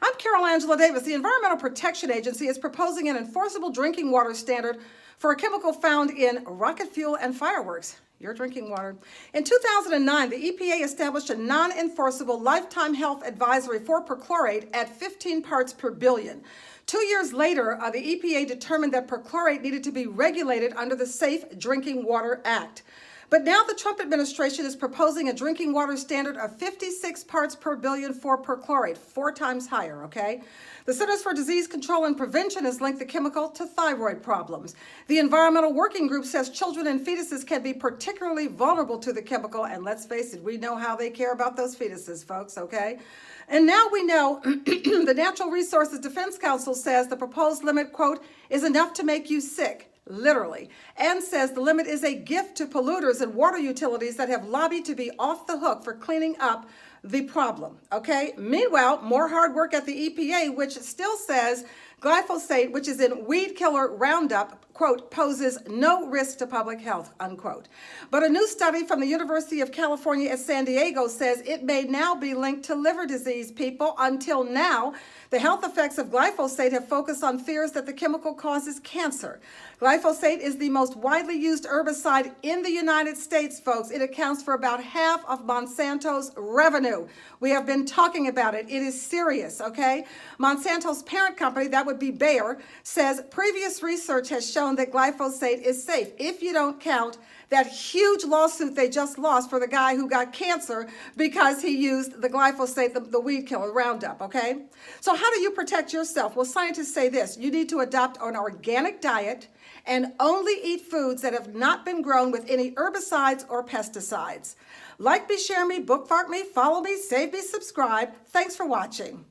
I'm Carol Angela Davis. The Environmental Protection Agency is proposing an enforceable drinking water standard for a chemical found in rocket fuel and fireworks. Your drinking water. In 2009, the EPA established a non-enforceable lifetime health advisory for perchlorate at 15 parts per billion. 2 years later, the EPA determined that perchlorate needed to be regulated under the Safe Drinking Water Act. But now the Trump administration is proposing a drinking water standard of 56 parts per billion for perchlorate, 4 times higher, okay? The Centers for Disease Control and Prevention has linked the chemical to thyroid problems. The Environmental Working Group says children and fetuses can be particularly vulnerable to the chemical, and let's face it, we know how they care about those fetuses, folks, okay? And now we know the Natural Resources Defense Council says the proposed limit, quote, is enough to make you sick. Literally, and says the limit is a gift to polluters and water utilities that have lobbied to be off the hook for cleaning up the problem, okay? Meanwhile, more hard work at the EPA, which still says glyphosate, which is in weed killer Roundup, quote, poses no risk to public health, unquote. But a new study from the University of California at San Diego says it may now be linked to liver disease, people. Until now, the health effects of glyphosate have focused on fears that the chemical causes cancer. Glyphosate is the most widely used herbicide in the United States, folks. It accounts for about half of Monsanto's revenue. We have been talking about it. It is serious, okay? Monsanto's parent company, that would be Bayer, says previous research has shown that glyphosate is safe, if you don't count that huge lawsuit they just lost for the guy who got cancer because he used the glyphosate, the weed killer Roundup, okay? So how do you protect yourself? Well, scientists say this: you need to adopt an organic diet and only eat foods that have not been grown with any herbicides or pesticides. Like me, share me, bookmark me, follow me, save me, subscribe. Thanks for watching.